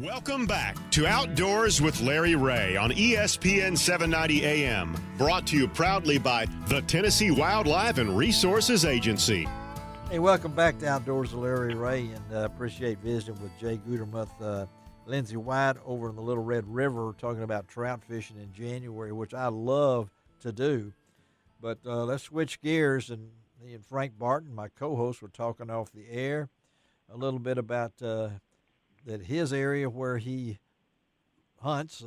Welcome back to Outdoors with Larry Ray on ESPN 790 AM, brought to you proudly by the Tennessee Wildlife and Resources Agency. Hey, welcome back to Outdoors with Larry Ray, and appreciate visiting with Jay Gutermuth, Lindsey White over in the Little Red River, talking about trout fishing in January, which I love to do. But let's switch gears, and me and Frank Barton, my co-host, were talking off the air a little bit about that his area where he hunts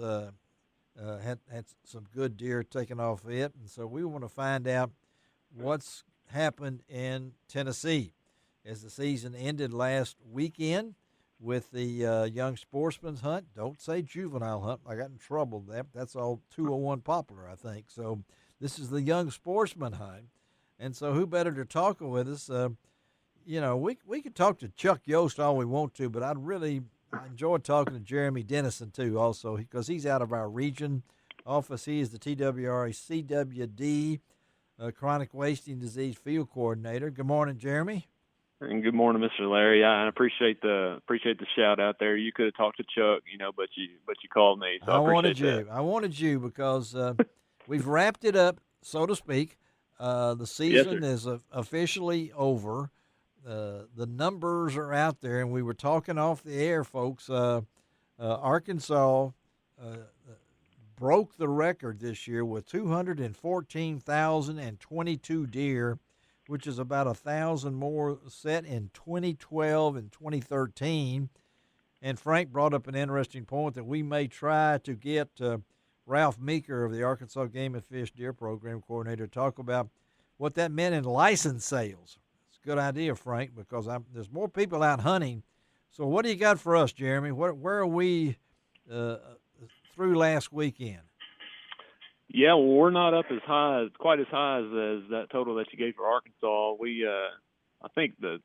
had some good deer taken off it, and so we want to find out what's happened in Tennessee as the season ended last weekend with the young sportsman's hunt. Don't say juvenile hunt. I got in trouble. That's all 201 popular, I think. So this is the young sportsman hunt, and so who better to talk with us? We could talk to Chuck Yost all we want to, but I enjoy talking to Jeremy Dennison too, also, because he's out of our region office. He is the TWRA CWD Chronic Wasting Disease Field Coordinator. Good morning, Jeremy. And good morning, Mr. Larry. I appreciate the shout out there. You could have talked to Chuck, but you called me. So I wanted you. I wanted you because we've wrapped it up, so to speak. The season is officially over. The numbers are out there, and we were talking off the air, folks. Arkansas broke the record this year with 214,022 deer, which is about 1,000 more set in 2012 and 2013. And Frank brought up an interesting point that we may try to get Ralph Meeker of the Arkansas Game and Fish Deer Program Coordinator to talk about what that meant in license sales. Good idea, Frank, because there's more people out hunting. So what do you got for us, Jeremy? Where are we through last weekend? Yeah, well, we're not up quite as high as that total that you gave for Arkansas. We, I think the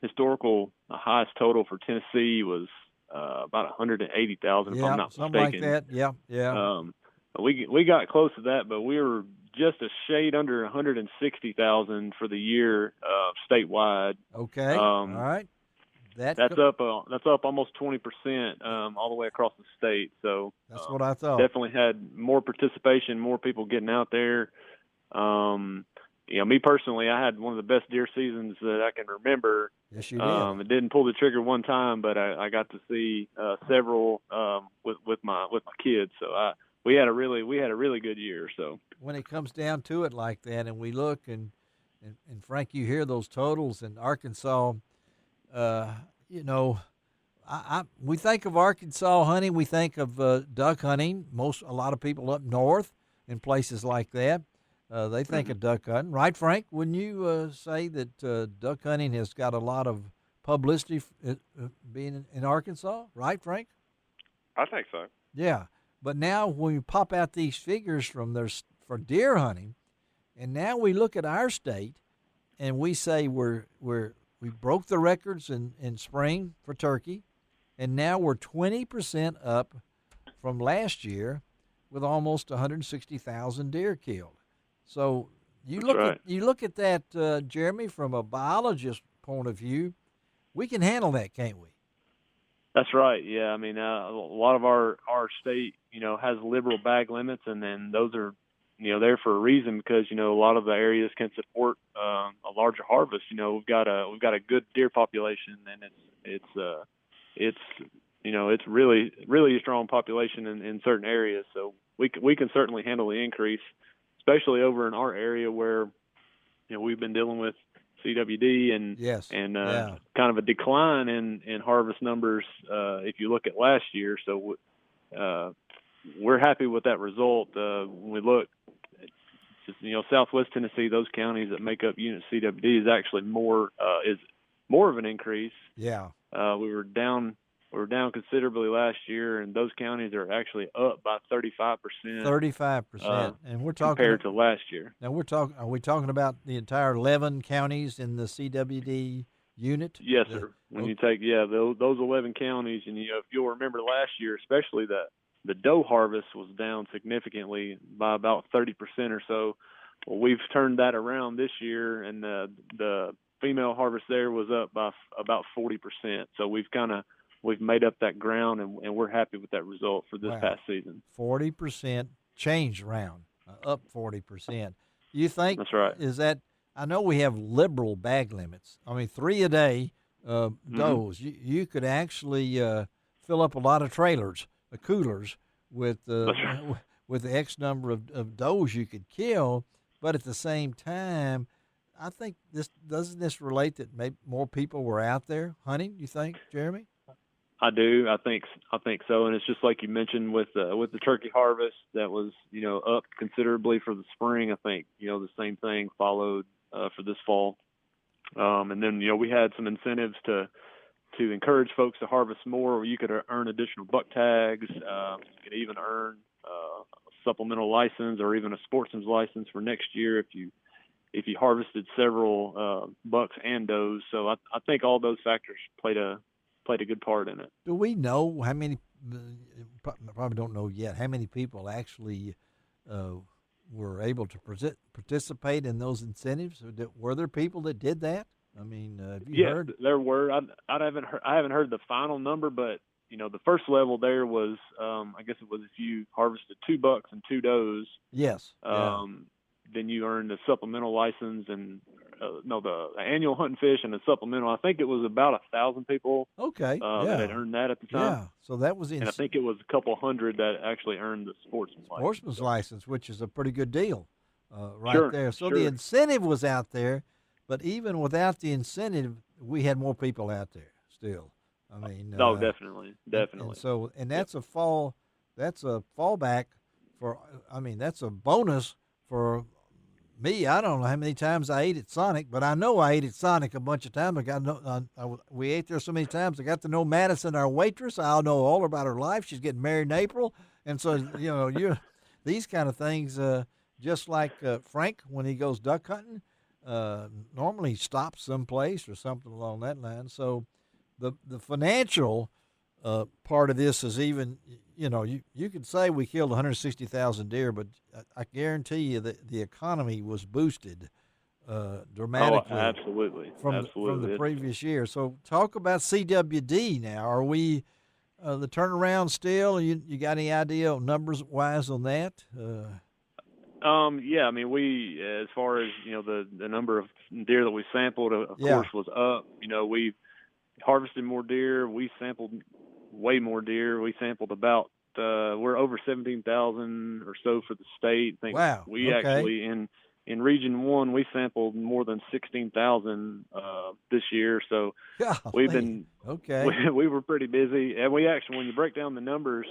historical highest total for Tennessee was about 180,000, if I'm not mistaken. Something like that. Yeah. We got close to that, but we were just a shade under 160,000 for the year statewide. Okay. All right. That's up almost 20% all the way across the state. So that's what I thought. Definitely had more participation, more people getting out there. Me personally, I had one of the best deer seasons that I can remember. Yes, you did. I didn't pull the trigger one time, but I got to see several with my kids. So we had a really good year. So when it comes down to it like that, and we look and Frank, you hear those totals in Arkansas. We think of Arkansas hunting. We think of duck hunting. A lot of people up north in places like that, they think of duck hunting, right, Frank? Wouldn't you say that duck hunting has got a lot of publicity being in Arkansas, right, Frank? I think so. Yeah. But now when you pop out these figures for deer hunting, and now we look at our state and we say we broke the records in spring for turkey, and now we're 20% up from last year with almost 160,000 deer killed. So you look at that, Jeremy, from a biologist point of view, we can handle that, can't we? That's right. Yeah, I mean, a lot of our state, has liberal bag limits, and then those are, there for a reason because a lot of the areas can support a larger harvest. We've got a good deer population, and it's really really a strong population in certain areas. So we can certainly handle the increase, especially over in our area where we've been dealing with CWD and kind of a decline in harvest numbers if you look at last year. So we're happy with that result. When we look, Southwest Tennessee, those counties that make up unit CWD is actually more of an increase. Yeah, we were down considerably last year, and those counties are actually up by 35%. 35%, and we're talking compared to last year. Now are we talking about the entire 11 counties in the CWD unit? Yes, sir. When you take those 11 counties, and if you'll remember last year, especially the doe harvest was down significantly by about 30% or so. Well, we've turned that around this year, and the female harvest there was up by about 40%. So we've kind of we've made up that ground, and we're happy with that result for this Wow. past season. 40% change round, up 40%. You think That's right. is that? I know we have liberal bag limits. I mean, 3 a day does. You could actually fill up a lot of trailers, coolers with with the X number of does you could kill. But at the same time, I think doesn't this relate that maybe more people were out there hunting? You think, Jeremy? I do. I think so, and it's just like you mentioned with the turkey harvest that was up considerably for the spring. I think the same thing followed for this fall, and then we had some incentives to encourage folks to harvest more. Where you could earn additional buck tags. You could even earn a supplemental license or even a sportsman's license for next year if you harvested several bucks and does. So I think all those factors played a good part in it. Do we know how many? Probably don't know yet. How many people actually were able to participate in those incentives? Were there people that did that? I mean, have you heard? There were. I haven't heard the final number, but the first level there was, I guess it was if you harvested 2 bucks and 2 does. Yes. Then you earned a supplemental license and the annual hunting fish and a supplemental. I think it was about 1,000 people. Okay. That had earned that at the time. Yeah. So that was and I think it was a couple hundred that actually earned the sportsman's license, which is a pretty good deal, sure, there. So sure. the incentive was out there, but even without the incentive, we had more people out there still. I mean, definitely. And so, that's a fallback for. I mean, that's a bonus for me. I don't know how many times I ate at Sonic, but I know I ate at Sonic a bunch of times. We ate there so many times. I got to know Madison, our waitress. I'll know all about her life. She's getting married in April, and so these kind of things. Just like Frank when he goes duck hunting, normally stops someplace or something along that line. So the financial part of this is even. You could say we killed 160,000 deer, but I guarantee you that the economy was boosted dramatically. Oh, absolutely. From the previous year. So talk about CWD now. Are we the turnaround still? You got any idea numbers wise on that? Yeah, I mean, we as far as the number of deer that we sampled, of course, was up. We harvested more deer. We sampled way more deer. We sampled about we're over 17,000 or so for the state. I think we actually in Region 1 we sampled more than 16,000 this year. So we've been we were pretty busy, and we actually, when you break down the numbers,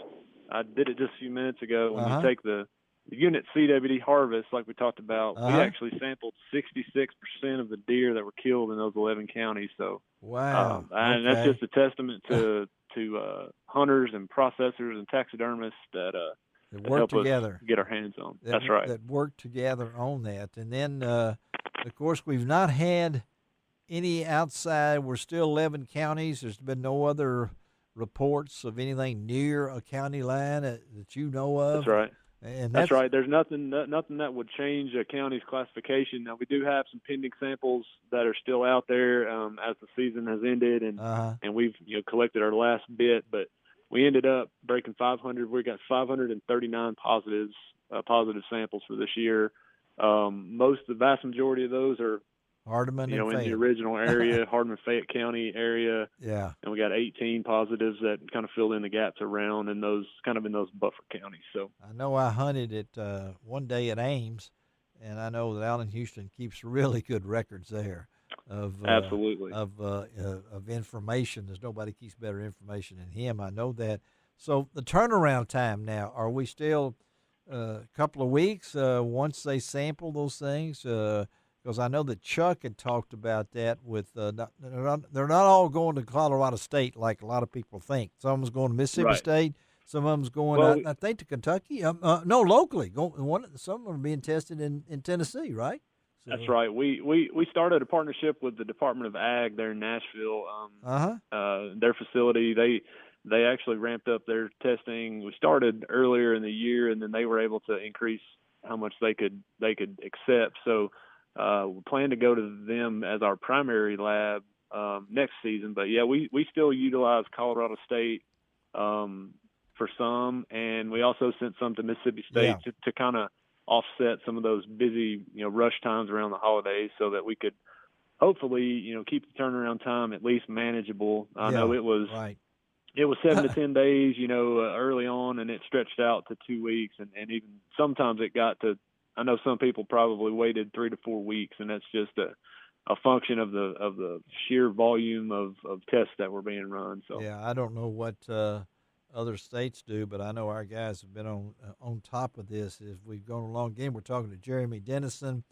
I did it just a few minutes ago. When you take the unit CWD harvest, like we talked about, we actually sampled 66% of the deer that were killed in those 11 counties. So and that's just a testament to hunters and processors and taxidermists that work together, get our hands on. That's right. That work together on that. And then, of course, we've not had any outside. We're still 11 counties. There's been no other reports of anything near a county line that you know of. That's right. And that's right. There's nothing that would change a county's classification. Now, we do have some pending samples that are still out there as the season has ended, and we've collected our last bit. But we ended up breaking 500. We got 539 positive samples for this year. The vast majority of those are Hardeman and in Fayette. the original area, Hardeman, Fayette County area. Yeah. And we got 18 positives that kind of filled in the gaps around in those buffer counties. So I know I hunted it one day at Ames, and I know that Alan Houston keeps really good records there of absolutely of information. There's nobody keeps better information than him. I know that. So the turnaround time now, are we still a couple of weeks once they sample those things? Because I know that Chuck had talked about that with they're not all going to Colorado State like a lot of people think. Some of them's going to Mississippi State. Some of them's going, I think, to Kentucky. No, locally. Some of them are being tested in Tennessee, right? So, that's right. We started a partnership with the Department of Ag there in Nashville. Their facility, they actually ramped up their testing. We started earlier in the year, and then they were able to increase how much they could accept. So we plan to go to them as our primary lab next season. But yeah, we still utilize Colorado State for some, and we also sent some to Mississippi State to kind of offset some of those busy, rush times around the holidays, so that we could hopefully, keep the turnaround time at least manageable. I know it was 7 to 10 days, early on, and it stretched out to 2 weeks, and even sometimes it got to, I know some people probably waited 3 to 4 weeks, and that's just a function of the sheer volume of tests that were being run. So I don't know what other states do, but I know our guys have been on top of this. As we've gone along, again, we're talking to Jeremy Dennison.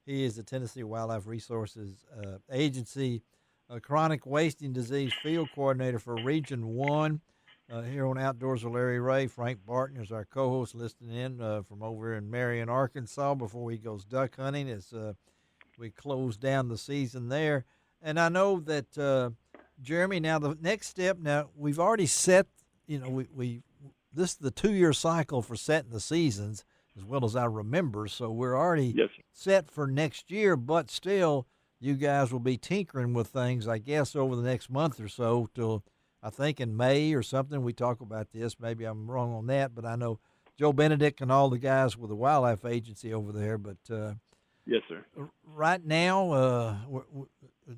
He is the Tennessee Wildlife Resources Agency chronic wasting disease field coordinator for Region 1 here on Outdoors with Larry Ray. Frank Barton is our co-host listening in from over in Marion, Arkansas, before he goes duck hunting as we close down the season there. And I know that, Jeremy, now the next step, now we've already set, this is the 2-year cycle for setting the seasons as well as I remember. So we're already set for next year, but still you guys will be tinkering with things, I guess, over the next month or so till I think in May or something. We talk about this. Maybe I'm wrong on that, but I know Joe Benedict and all the guys with the Wildlife Agency over there. But yes, sir. Right now,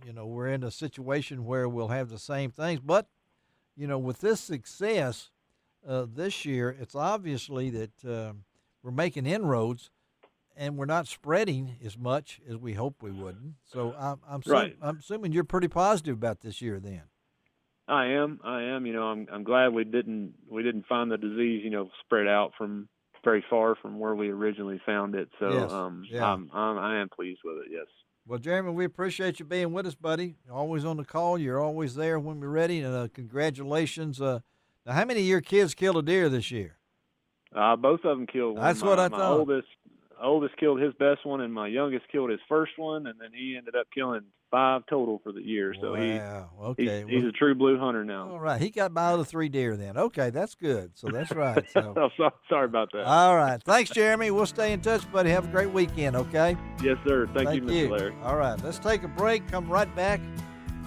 we're in a situation where we'll have the same things. But, with this success this year, it's obviously that we're making inroads and we're not spreading as much as we hoped we wouldn't. So I'm assuming you're pretty positive about this year then. I am. I'm glad we didn't find the disease, spread out from very far from where we originally found it. So I am pleased with it. Yes. Well, Jeremy, we appreciate you being with us, buddy. You're always on the call. You're always there when we're ready. And congratulations. Now, how many of your kids killed a deer this year? Both of them killed one. That's what I thought. My oldest killed his best one, and my youngest killed his first one, and then he ended up killing 5 total for the year. So he's a true blue hunter now. All right. He got by the 3 deer then. Okay, that's good. So that's right. So. Sorry about that. All right. Thanks, Jeremy. We'll stay in touch, buddy. Have a great weekend, okay? Yes, sir. Thank you, Mr. Larry. All right. Let's take a break. Come right back.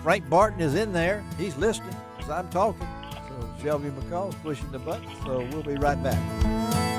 Frank Barton is in there. He's listening as I'm talking. So Shelby McCall is pushing the button. So we'll be right back.